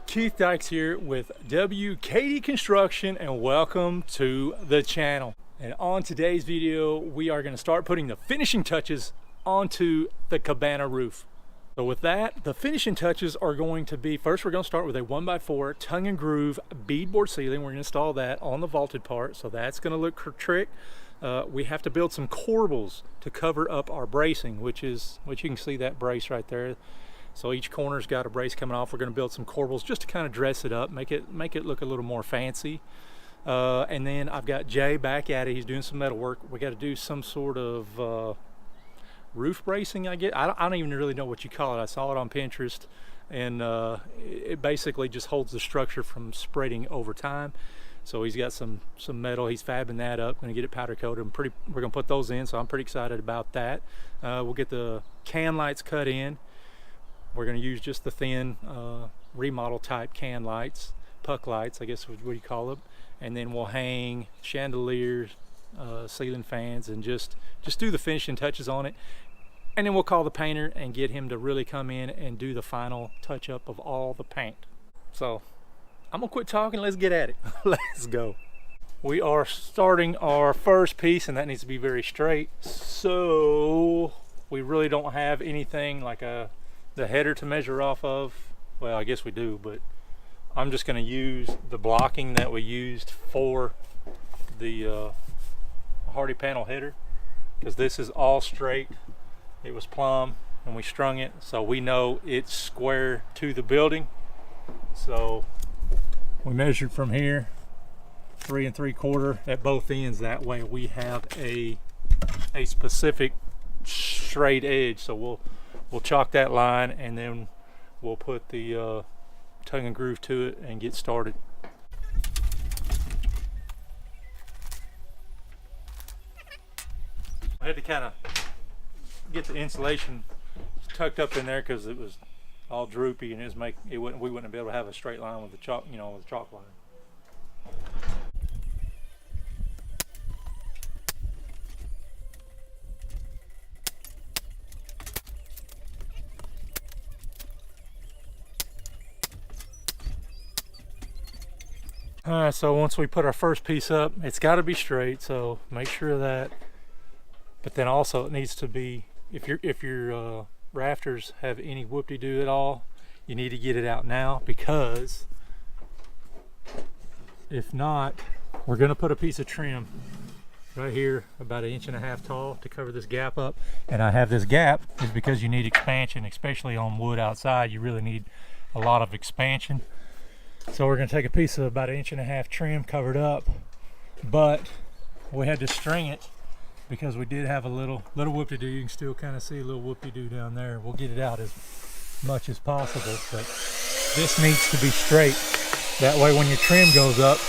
Keith Dykes here with W.K.D Construction, and welcome to the channel. And on today's video, we are going to start putting the finishing touches onto the Cabana roof. So with that, the finishing touches are going to be, first we're going to start with a 1x4 tongue and groove beadboard ceiling. We're going to install that on the vaulted part, so that's going to look trick. We have to build some corbels to cover up our bracing, which you can see that brace right there. So each corner's got a brace coming off. We're going to build some corbels just to kind of dress it up, make it look a little more fancy. And then I've got Jay back at it. He's doing some metal work. We got to do some sort of roof bracing, I guess. I don't even really know what you call it. I saw it on Pinterest, and it basically just holds the structure from spreading over time. So he's got some metal. He's fabbing that up. Going to get it powder coated. We're going to put those in. So I'm pretty excited about that. We'll get the can lights cut in. We're going to use just the thin remodel type can lights, puck lights, I guess what you call them, and then we'll hang chandeliers, ceiling fans, and just do the finishing touches on it. And then we'll call the painter and get him to really come in and do the final touch up of all the paint. So I'm gonna quit talking, let's get at it. Let's go. We are starting our first piece, and that needs to be very straight. So we really don't have anything like the header to measure off of. Well, I guess we do, but I'm just going to use the blocking that we used for the Hardy panel header, because this is all straight. It was plumb and we strung it, so we know it's square to the building. So we measured from here 3 3/4 at both ends. That way we have a specific straight edge. So we'll chalk that line, and then we'll put the tongue and groove to it and get started. I had to kind of get the insulation tucked up in there because it was all droopy, and we wouldn't be able to have a straight line with the chalk, with the chalk line. Alright, so once we put our first piece up, it's got to be straight, so make sure of that. But then also it needs to be, if your rafters have any whoop-de-doo at all, you need to get it out now, because if not, we're going to put a piece of trim right here about 1.5 inches tall to cover this gap up. And I have this gap is because you need expansion, especially on wood outside. You really need a lot of expansion. So we're going to take a piece of about 1.5 inches trim covered up, but we had to string it because we did have a little whoop-de-doo. You can still kind of see a little whoop-de-doo down there. We'll get it out as much as possible, but this needs to be straight. That way when your trim goes up,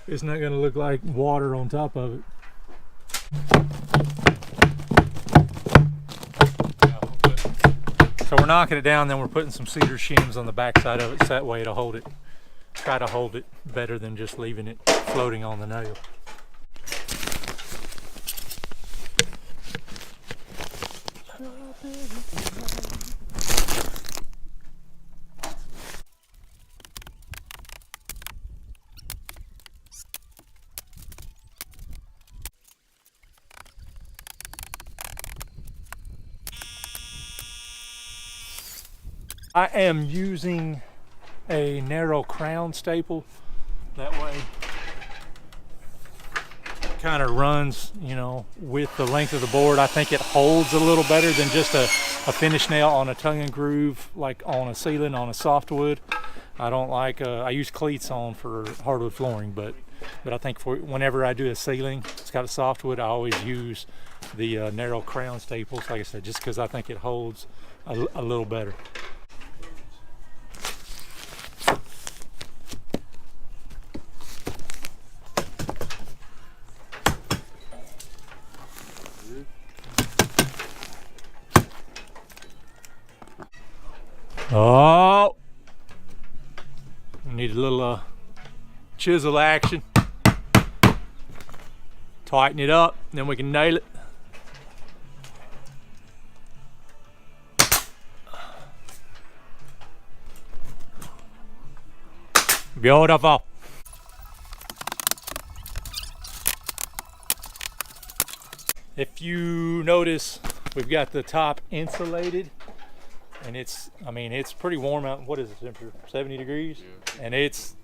it's not going to look like water on top of it. So we're knocking it down, then we're putting some cedar shims on the back side of it, so that way it'll hold it, try to hold it better than just leaving it floating on the nail. I am using a narrow crown staple. That way it kind of runs, with the length of the board. I think it holds a little better than just a finish nail on a tongue and groove, like on a ceiling on a softwood. I don't like, I use cleats on for hardwood flooring, but I think for whenever I do a ceiling, it's got a softwood, I always use the narrow crown staples, like I said, just because I think it holds a little better. Oh, we need a little chisel action. Tighten it up, then we can nail it. Beautiful. If you notice, we've got the top insulated, and it's, I mean, it's pretty warm out. What is the temperature? 70 degrees? Yeah. And it's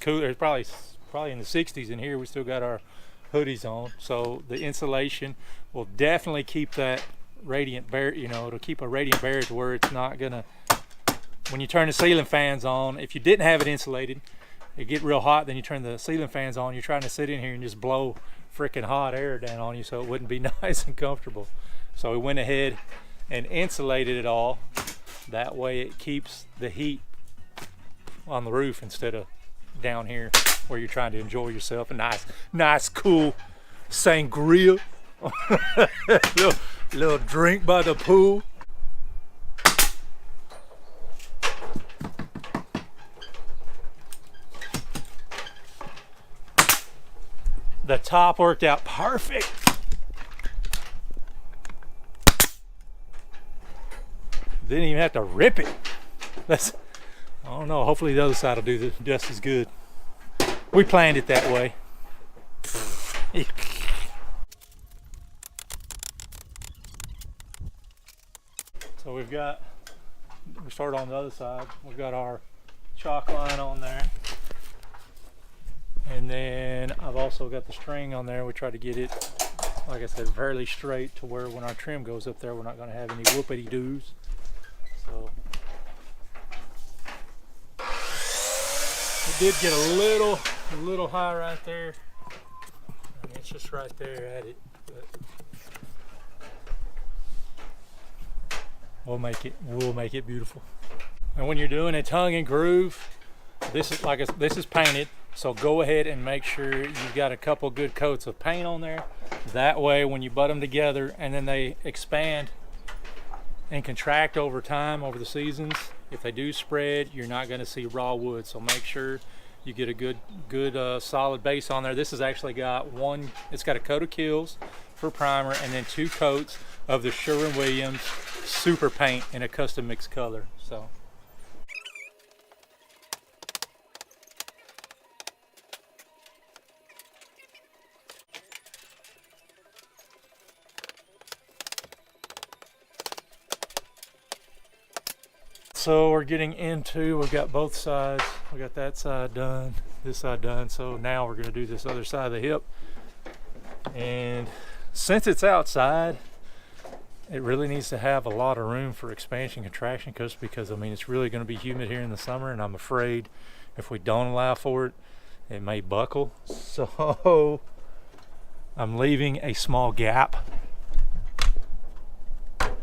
cooler. It's probably in the 60s in here. We still got our hoodies on. So the insulation will definitely keep that radiant barrier, you know, it'll keep a radiant barrier to where it's not gonna, when you turn the ceiling fans on, if you didn't have it insulated, it get real hot, then you turn the ceiling fans on, you're trying to sit in here and just blow freaking hot air down on you, so it wouldn't be nice and comfortable. So we went ahead and insulated it all. That way it keeps the heat on the roof instead of down here where you're trying to enjoy yourself. A nice cool sangria. little drink by the pool. The top worked out perfect. Didn't even have to rip it. I don't know, hopefully the other side will do just as good. We planned it that way. So we started on the other side. We've got our chalk line on there. And then I've also got the string on there. We try to get it, like I said, fairly straight to where when our trim goes up there, we're not going to have any whoopity-doos. So it did get a little high right there. I mean, it's just right there at it. But we'll make it beautiful. And when you're doing a tongue and groove, this is painted. So go ahead and make sure you've got a couple good coats of paint on there. That way when you butt them together and then they expand and contract over time, over the seasons, if they do spread, you're not going to see raw wood. So make sure you get a good solid base on there. This has actually got it's got a coat of Kills for primer and then 2 coats of the Sherwin-Williams Super Paint in a custom mixed color. So we're getting into, we've got both sides. We got that side done, this side done. So now we're going to do this other side of the hip. And since it's outside, it really needs to have a lot of room for expansion, contraction, because I mean, it's really going to be humid here in the summer, and I'm afraid if we don't allow for it, it may buckle. So I'm leaving a small gap. Kind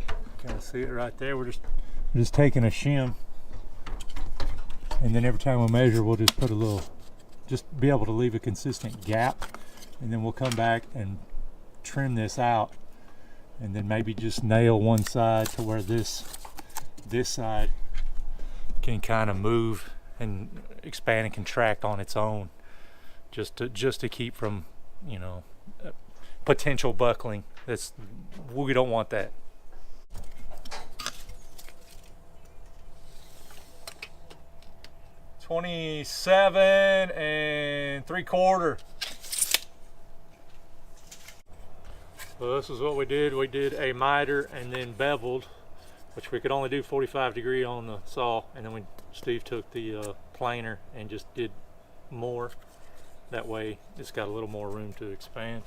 of see it right there. We're just taking a shim, and then every time we measure, we'll just put a little, just be able to leave a consistent gap, and then we'll come back and trim this out, and then maybe just nail one side to where this side can kind of move and expand and contract on its own, just to keep from, you know, potential buckling. We don't want that. 27 3/4. So this is what we did. We did a miter and then beveled, which we could only do 45 degree on the saw, and then Steve took the planer and just did more. That way it's got a little more room to expand.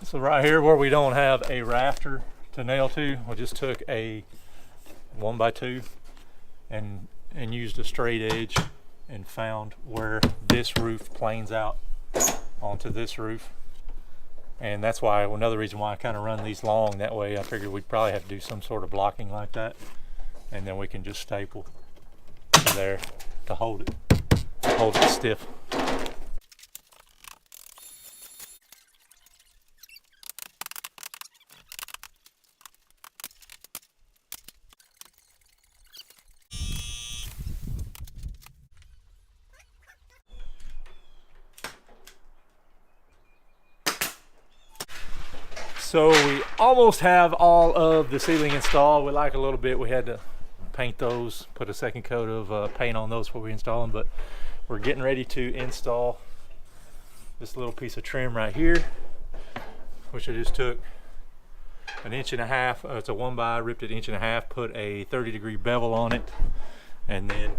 So right here where we don't have a rafter to nail to, we just took a 1x2 and used a straight edge and found where this roof planes out onto this roof. And that's why, another reason why I kind of run these long. That way I figured we'd probably have to do some sort of blocking like that, and then we can just staple there to hold it stiff. So we almost have all of the ceiling installed. We like a little bit. We had to paint those, put a second coat of paint on those before we install them, but we're getting ready to install this little piece of trim right here, which I just took an 1.5 inch. It's a 1x, ripped it 1.5 inches, put a 30-degree bevel on it, and then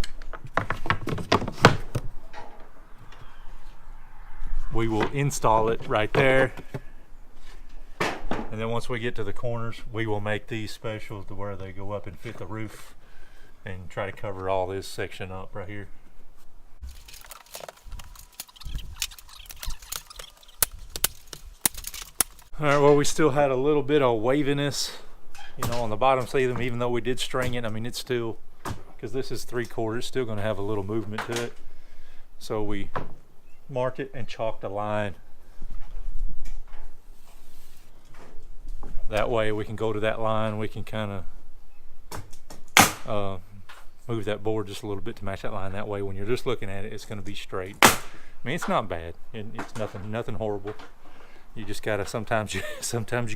we will install it right there. And then once we get to the corners, we will make these specials to where they go up and fit the roof and try to cover all this section up right here. All right, well, we still had a little bit of waviness, you know, on the bottom ceiling, even though we did string it. I mean, it's still, because this is 3/4, it's still going to have a little movement to it. So we marked it and chalked a line. That way we can go to that line, we can kind of move that board just a little bit to match that line. That way when you're just looking at it, it's going to be straight. I mean, it's not bad. It's nothing horrible. You just gotta, sometimes you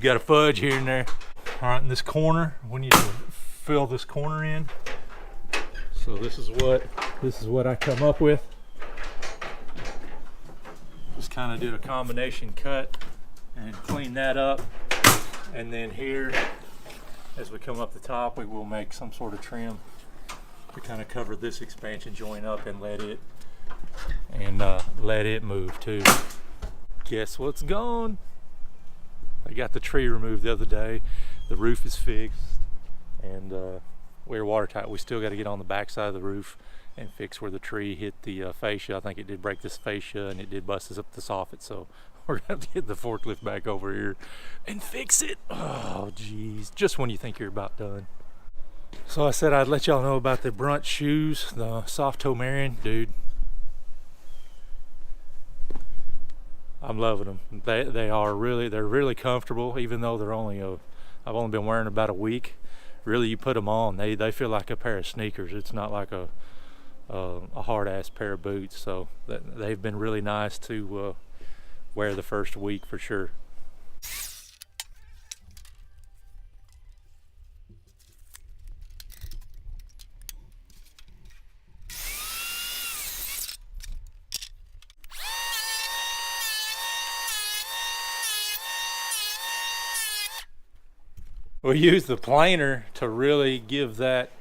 gotta fudge here and there. All right, in this corner, we need to fill this corner in. So this is what I come up with. Just kind of did a combination cut and clean that up. And then here, as we come up the top, we will make some sort of trim to kind of cover this expansion joint up and let it move too. Guess what's gone? I got the tree removed the other day. The roof is fixed, and we're watertight. We still got to get on the back side of the roof and fix where the tree hit the fascia. I think it did break this fascia, and it did bust us up the soffit. So we're gonna have to get the forklift back over here and fix it. Oh geez, just when you think you're about done. So I said I'd let y'all know about the Brunt shoes, the soft toe Marion. Dude, I'm loving them. They're really comfortable, even though they're only I've only been wearing about a week. Really, you put them on, they feel like a pair of sneakers. It's not like a hard ass pair of boots. So they've been really nice to wear the first week for sure. We use the planer to really give that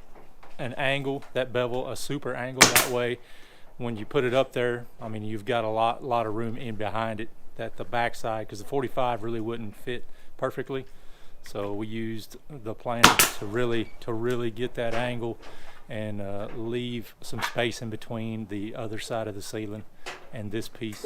an angle, that bevel a super angle. That way when you put it up there, I mean, you've got a lot of room in behind it, that the back side, because the 45 really wouldn't fit perfectly. So we used the planer to really get that angle and leave some space in between the other side of the ceiling and this piece.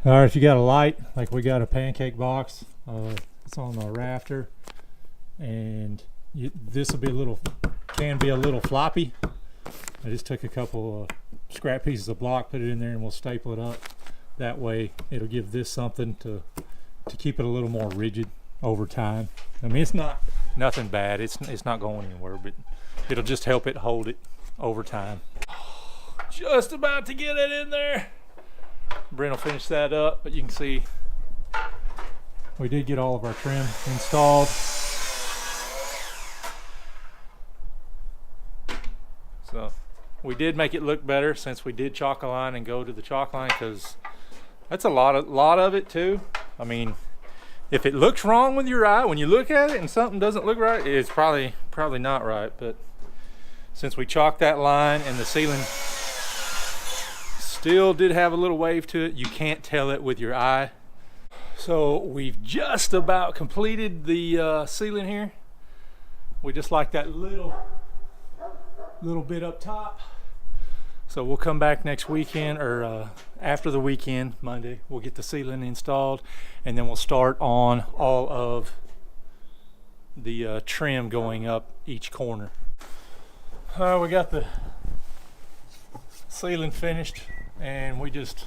All right, if you got a light, like we got a pancake box, it's on the rafter, and this will can be a little floppy. I just took a couple scrap pieces of block, put it in there, and we'll staple it up. That way, it'll give this something to keep it a little more rigid over time. I mean, it's nothing bad. It's not going anywhere, but it'll just help it hold it over time. Just about to get it in there. Brent will finish that up, but you can see we did get all of our trim installed. So we did make it look better since we did chalk a line and go to the chalk line, because that's a lot of it too. I mean, if it looks wrong with your eye when you look at it and something doesn't look right, it's probably not right. But since we chalked that line and the ceiling still did have a little wave to it, you can't tell it with your eye. So we've just about completed the ceiling here. We just like that little bit up top. So we'll come back next weekend, or after the weekend, Monday. We'll get the ceiling installed, and then we'll start on all of the trim going up each corner. We got the ceiling finished, and we just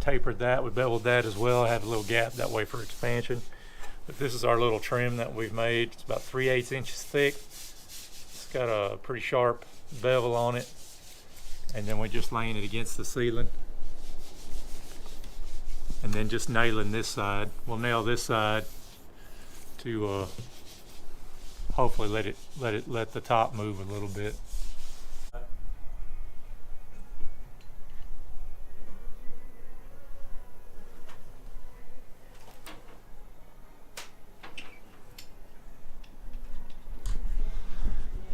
tapered that. We beveled that as well. I had a little gap that way for expansion. But this is our little trim that we've made. It's about 3/8 inches thick. It's got a pretty sharp bevel on it, and then we're just laying it against the ceiling, and then just nailing this side. We'll nail this side to hopefully let the top move a little bit.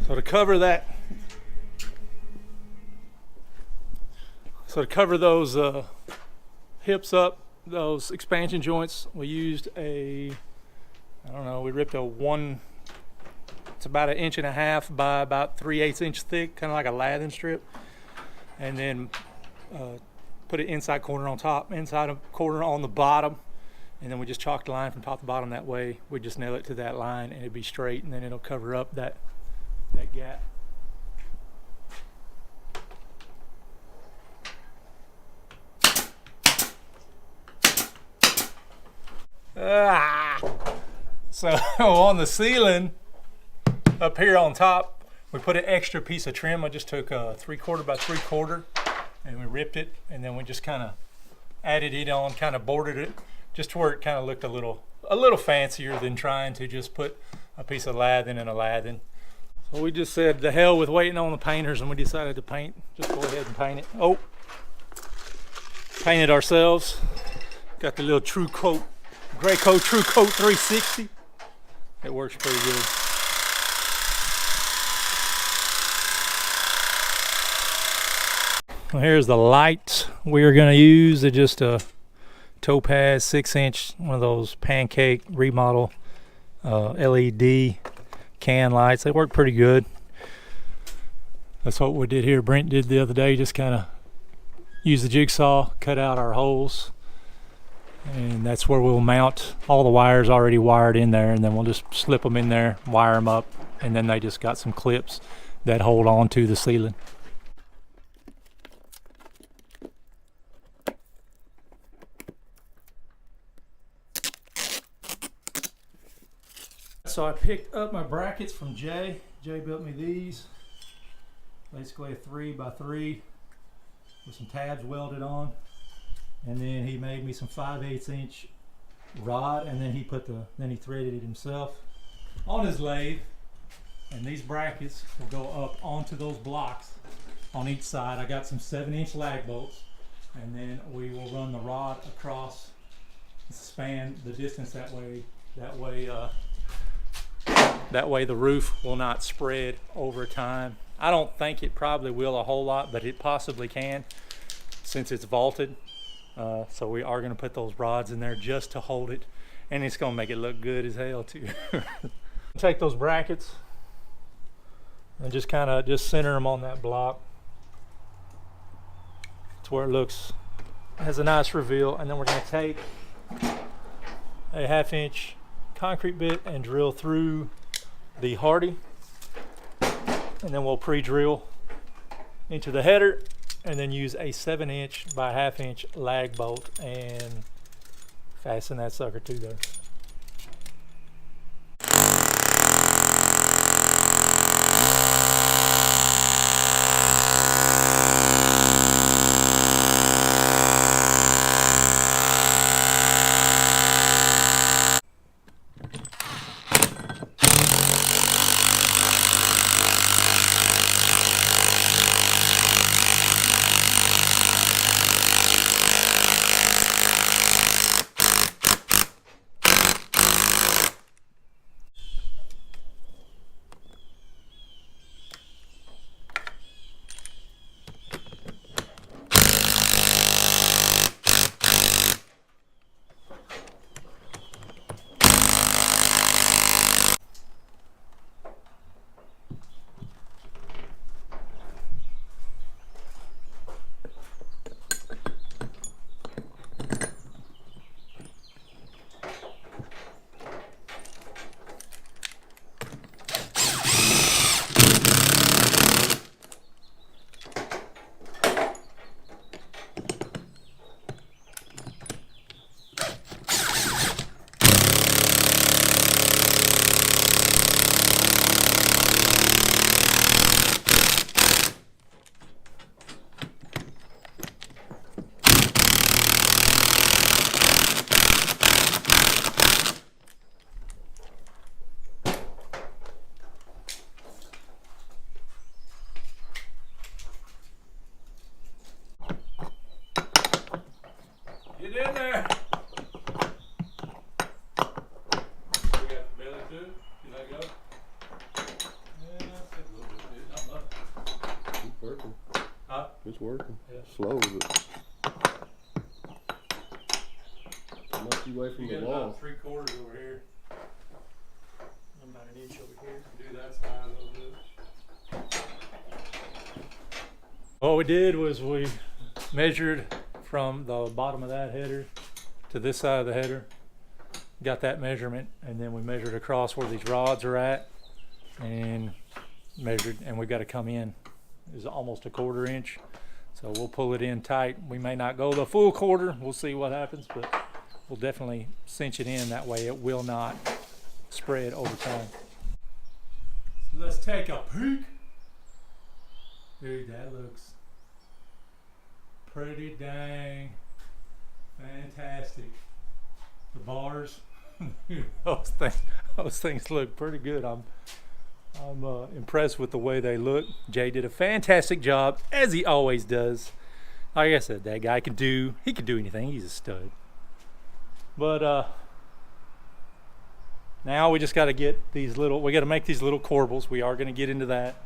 So to cover that, those hips up, those expansion joints, we used we ripped it's about 1.5 inches by about 3/8 inch thick, kind of like a lathing strip, and then put an inside corner on top, inside a corner on the bottom, and then we just chalk the line from top to bottom. That way we just nail it to that line and it'd be straight, and then it'll cover up that gap. So on the ceiling up here on top, we put an extra piece of trim. I just took a 3/4 by 3/4 and we ripped it, and then we just kind of added it on, kind of bordered it just to where it kind of looked a little fancier than trying to just put a piece of lathing and a lathing. So we just said the hell with waiting on the painters, and we decided to paint. Just go ahead and paint it. Oh, paint it ourselves. Got the little True Coat, Gray Coat True Coat 360. It works pretty good. Well, here's the lights we are going to use. They're just a Topaz 6-inch, one of those pancake remodel LED can lights. They work pretty good. That's what we did here. Brent did the other day, just kind of use the jigsaw, cut out our holes, and that's where we'll mount all the wires already wired in there, and then we'll just slip them in there, wire them up, and then they just got some clips that hold on to the ceiling. So I picked up my brackets from Jay. Jay built me these. Basically a 3x3 with some tabs welded on. And then he made me some 5/8 inch rod, and then he threaded it himself on his lathe. And these brackets will go up onto those blocks on each side. I got some 7-inch lag bolts, and then we will run the rod across, span the distance that way the roof will not spread over time. I don't think it probably will a whole lot, but it possibly can since it's vaulted. So we are going to put those rods in there just to hold it, and it's going to make it look good as hell too. Take those brackets and just kind of center them on that block to where it has a nice reveal, and then we're going to take a 1/2 inch concrete bit and drill through the Hardy, and then we'll pre-drill into the header, and then use a 7-inch by 1/2 inch lag bolt and fasten that sucker to there. Get in there. We got the belly too. Can I go? Yeah, a little bit. Not much. It's working. Huh? It's working. Yeah. Slow, but knock you away from You the got wall. about 3/4 over here. I'm about an inch over here. Do that side a little bit. What we did was we measured from the bottom of that header to this side of the header, got that measurement, and then we measured across where these rods are at and measured, and we got to come in is almost a 1/4 inch, so we'll pull it in tight. We may not go the full 1/4, we'll see what happens, but we'll definitely cinch it in, that way it will not spread over time. So let's take a peek. Dude, that looks pretty dang fantastic. The bars, those things look pretty good. I'm impressed with the way they look. Jay did a fantastic job, as he always does. Like I said, that guy can do anything. He's a stud. But now we just got to get these little, we got to make these little corbels. We are going to get into that.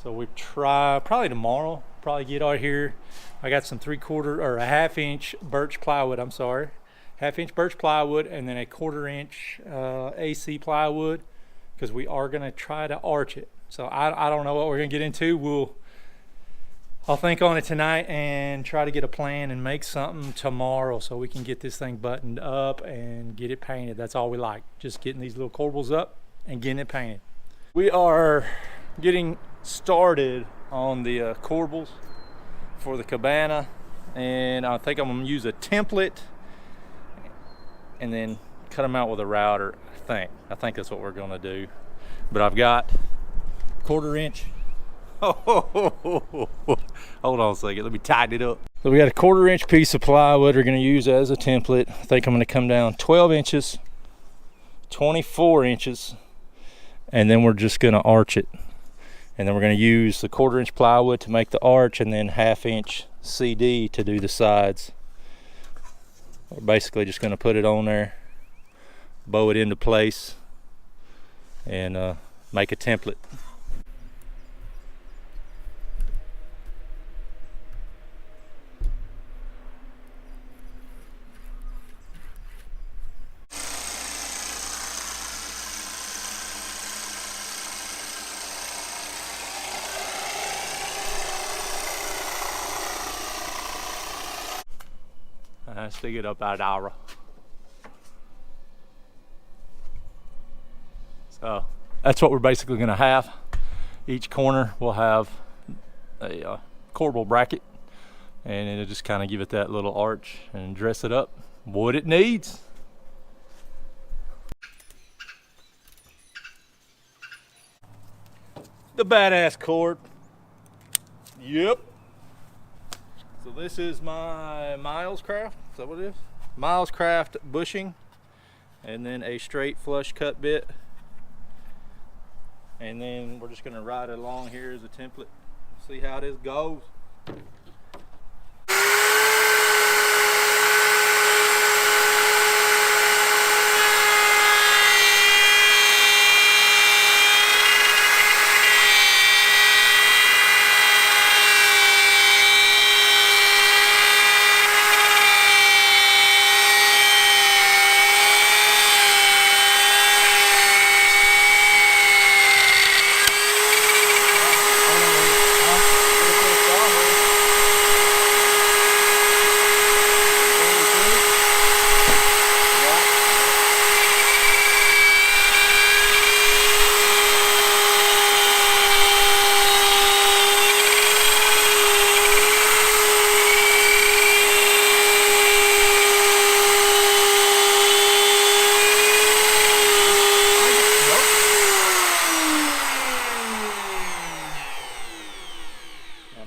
So we try, probably tomorrow, probably get out here. I got some 3/4 or a 1/2 inch birch plywood, I'm sorry. 1/2 inch birch plywood, and then a 1/4 inch AC plywood, because we are going to try to arch it. So I don't know what we're going to get into. I'll think on it tonight and try to get a plan and make something tomorrow so we can get this thing buttoned up and get it painted. That's all we like, just getting these little corbels up and getting it painted. We are getting started on the corbels for the Cabana, and I think I'm going to use a template and then cut them out with a router. I think that's what we're going to do. But I've got 1/4 inch. Hold on a second, let me tighten it up. So we got a 1/4 inch piece of plywood we're going to use as a template. I think I'm going to come down 12 inches, 24 inches, and then we're just going to arch it. And then we're going to use the 1/4 inch plywood to make the arch, and then 1/2 inch CD to do the sides. We're basically just going to put it on there, bow it into place, and make a template. Stick it up at hour. So that's what we're basically going to have. Each corner will have a corbel bracket, and it'll just kind of give it that little arch and dress it up what it needs. The badass cord. Yep. So this is my Miles Craft. Is that what it is? Miles Craft bushing, and then a straight flush cut bit, and then we're just going to ride it along here as a template. See how this goes.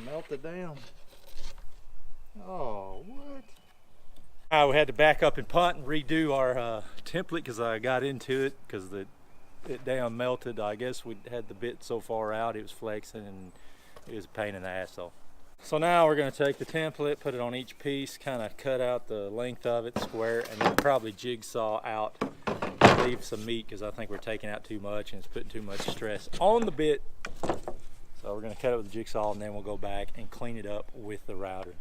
Melted down. Oh, what? We had to back up and punt and redo our template because I got into it because it damn melted. I guess we had the bit so far out it was flexing, and it was a pain in the ass. So So now we're going to take the template, put it on each piece, kind of cut out the length of it, square, and then probably jigsaw out, leave some meat because I think we're taking out too much and it's putting too much stress on the bit. So we're going to cut it with the jigsaw and then we'll go back and clean it up with the router.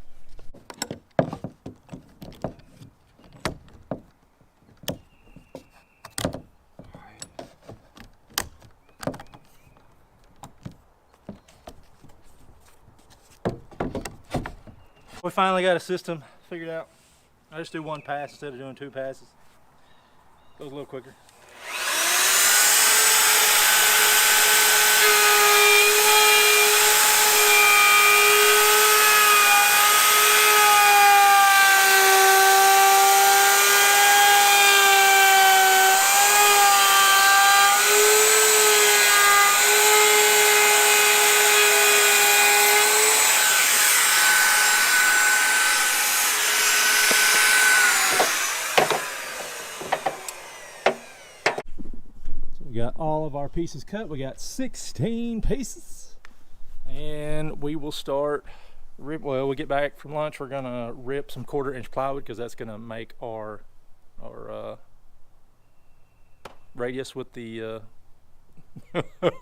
We finally got a system figured out. I just do one pass instead of doing two passes. Goes a little quicker. We got all of our pieces cut. We got 16 pieces, and we will start well, we get back from lunch, we're gonna rip some 1/4 inch plywood because that's gonna make our radius with the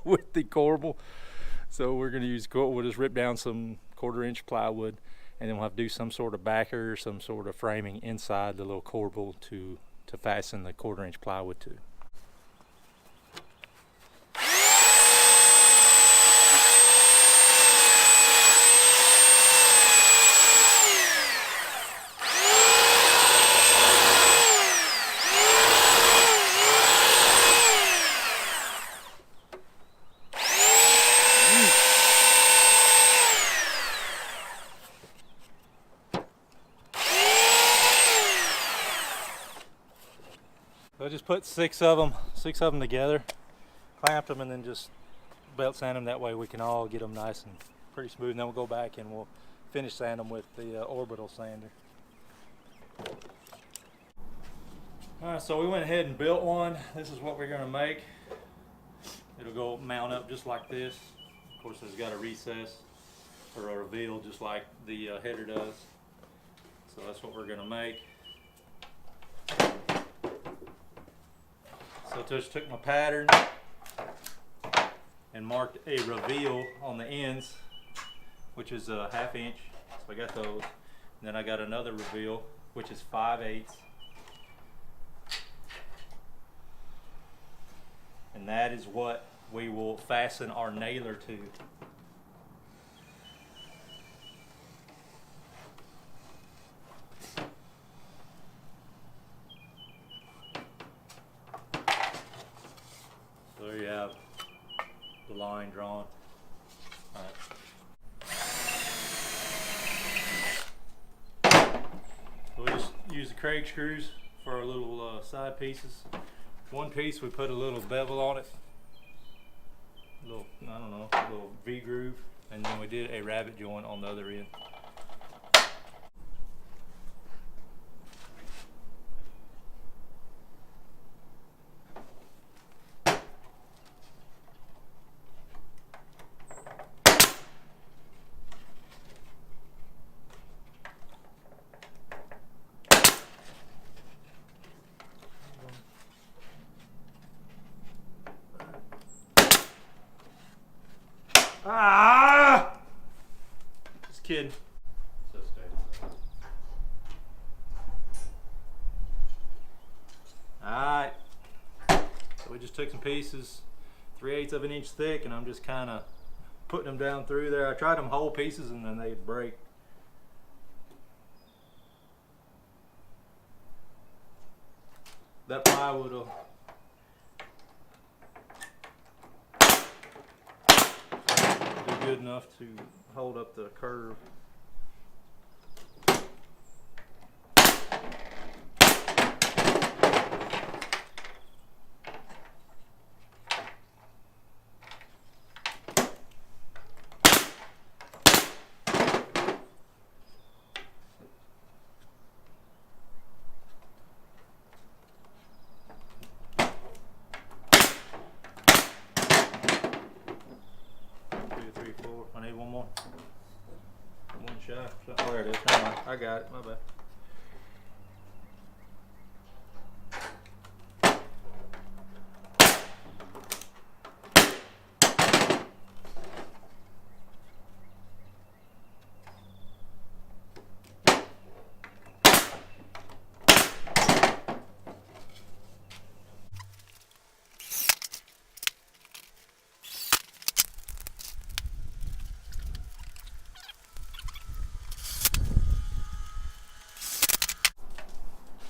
with the corbel. So we're gonna use, we'll just rip down some 1/4 inch plywood, and then we'll have to do some sort of backer, some sort of framing inside the little corbel to fasten the 1/4 inch plywood to. I just put six of them together, clamped them, and then just belt sand them. That way we can all get them nice and pretty smooth. And then we'll go back and we'll finish sand them with the orbital sander. All right, so we went ahead and built one. This is what we're going to make. It'll go mount up just like this. Of course, it's got a recess or a reveal just like the header does. So that's what we're going to make. So I just took my pattern and marked a reveal on the ends, which is a 1/2 inch. So I got those. And then I got another reveal, which is 5/8. And that is what we will fasten our nailer to. So there you have the line drawn. All right. So we just use the Craig screws for our little side pieces. One piece we put a little bevel on it, a little, I don't know, a little V groove, and then we did a rabbet joint on the other end. Ah! Just kidding. Alright. So we just took some pieces, 3/8 of an inch thick, and I'm just kind of putting them down through there. I tried them whole pieces and then they'd break. That plywood will good enough to hold up the curve. I need one more. One shot. Oh, there it is. Never mind. I got it. My bad.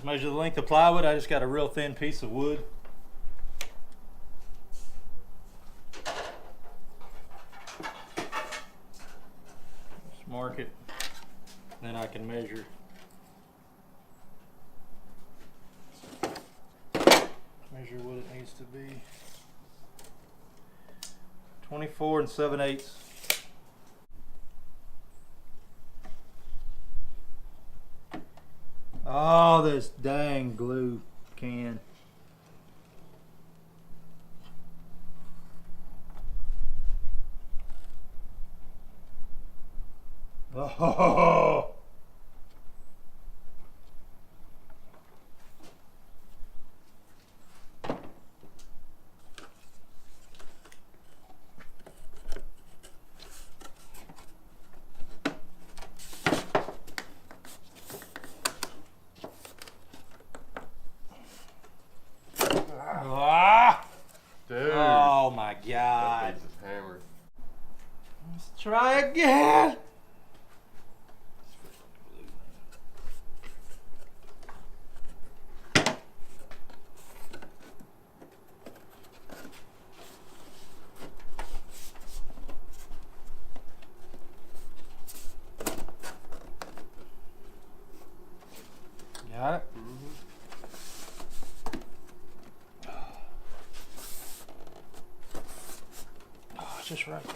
Measure the length of plywood. I just got a real thin piece of wood. Just mark it, then I can measure. Measure what it needs to be. 24 7/8. Oh, this dang glue can. Oh. Dude. Oh my That God. thing's just hammered. Let's try again. Got it? Oh, it's just right there.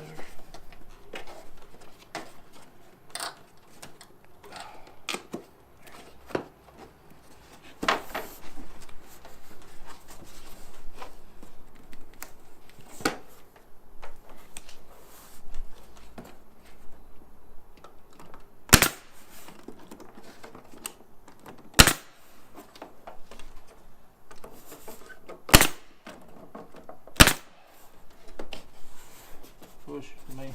Push for me.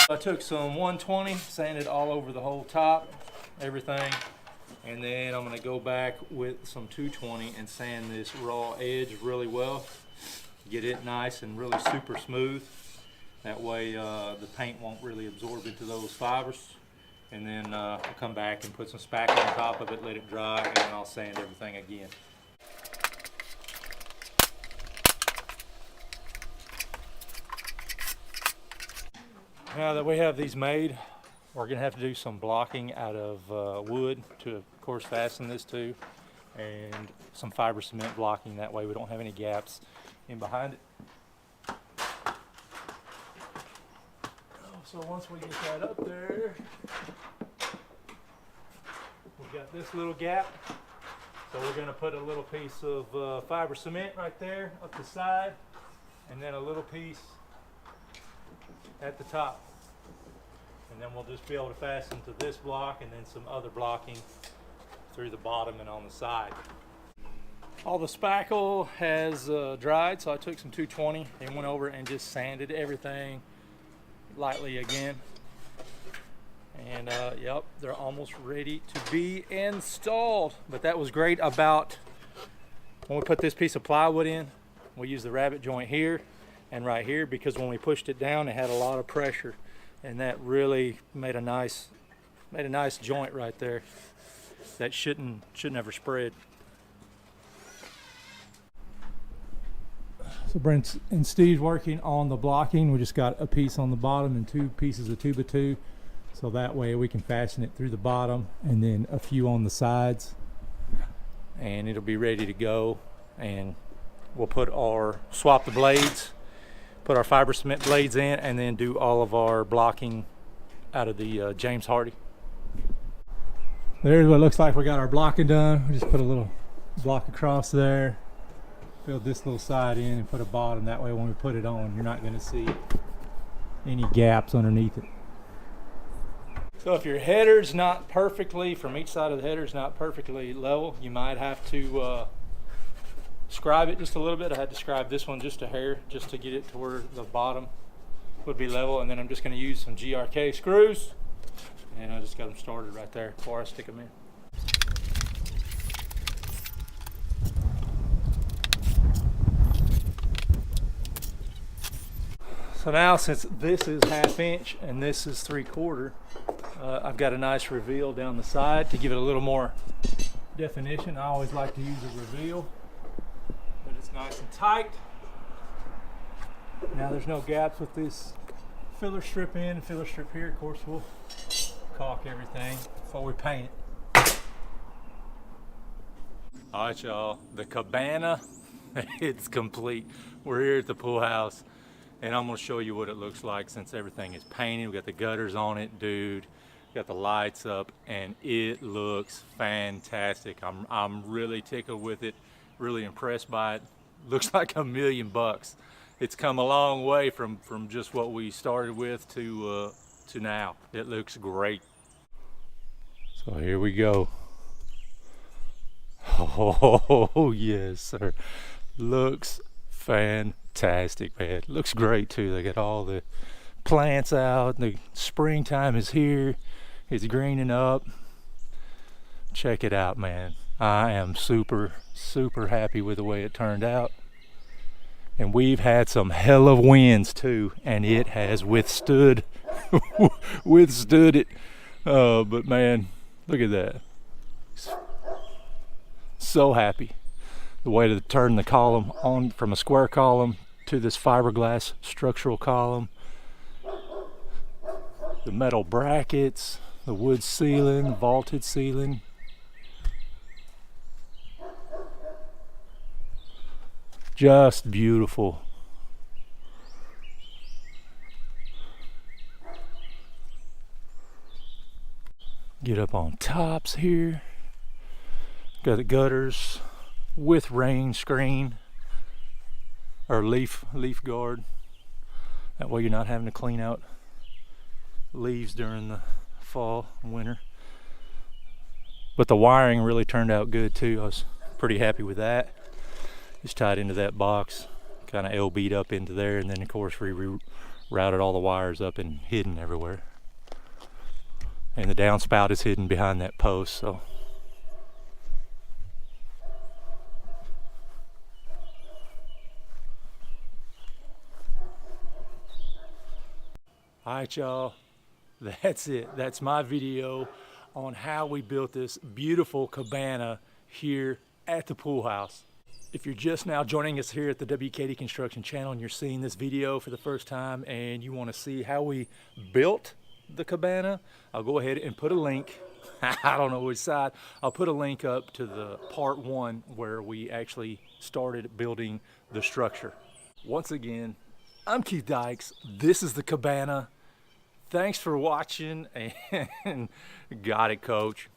I took some 120, sanded all over the whole top, everything, and then I'm going to go back with some 220 and sand this raw edge really well, get it nice and really super smooth. That way the paint won't really absorb into those fibers. And then I'll come back and put some spackle on top of it, let it dry, and then I'll sand everything again. Now that we have these made, we're going to have to do some blocking out of wood to, of course, fasten this to, and some fiber cement blocking. That way we don't have any gaps in behind it. So once we get that up there, we've got this little gap. So we're going to put a little piece of fiber cement right there up the side, and then a little piece at the top, and then we'll just be able to fasten to this block and then some other blocking through the bottom and on the side. All the spackle has dried, so I took some 220 and went over and just sanded everything lightly again, and yep, they're almost ready to be installed. But that was great about when we put this piece of plywood in, we use the rabbet joint here and right here, because when we pushed it down it had a lot of pressure, and that really made a nice joint right there that shouldn't ever spread. So Brent and Steve's working on the blocking. We just got a piece on the bottom and 2 pieces of 2x2. So that way we can fasten it through the bottom and then a few on the sides. And it'll be ready to go. And we'll swap the blades, put our fiber cement blades in, and then do all of our blocking out of the James Hardy. There's what it looks like. We got our blocking done. We just put a little block across there. Build this little side in and put a bottom. That way when we put it on, you're not going to see any gaps underneath it. So if your header's not perfectly, from each side of the header's not perfectly level, you might have to scribe it just a little bit. I had to scribe this one just a hair, just to get it to where the bottom would be level. And then I'm just going to use some GRK screws. And I just got them started right there before I stick them in. So now, since this is 1/2 inch and this is 3/4, I've got a nice reveal down the side to give it a little more definition. I always like to use a reveal, but it's nice and tight. Now there's no gaps with this filler strip in and filler strip here. Of course, we'll caulk everything before we paint it. All right, y'all, the Cabana, it's complete. We're here at the pool house. And I'm gonna show you what it looks like since everything is painted. We got the gutters on it, dude. Got the lights up, and it looks fantastic. I'm really tickled with it, really impressed by it. Looks like $1 million. It's come a long way from just what we started with to now. It looks great. So here we go. Oh yes, sir. Looks fantastic, man. Looks great too. They got all the plants out. The springtime is here. It's greening up. Check it out, man. I am super happy with the way it turned out. And we've had some hell of winds too, and it has withstood it. But man, look at that. So happy. The way to turn the column on from a square column to this fiberglass structural column. The metal brackets, the wood ceiling, vaulted ceiling. Just beautiful. Get up on tops here. Got the gutters with rain screen or leaf guard. That way you're not having to clean out leaves during the fall and winter. But the wiring really turned out good too. I was pretty happy with that. Just tied into that box, kind of LB'd up into there, and then of course we routed all the wires up and hidden everywhere. And the downspout is hidden behind that post, so. All right, y'all, that's it. That's my video on how we built this beautiful cabana here at the pool house. If you're just now joining us here at the W.K.D. Construction channel and you're seeing this video for the first time and you want to see how we built the cabana, I'll go ahead and put a link. I don't know which side. I'll put a link up to the part 1 where we actually started building the structure. Once again, I'm Keith Dykes. This is the cabana. Thanks for watching, and got it, coach.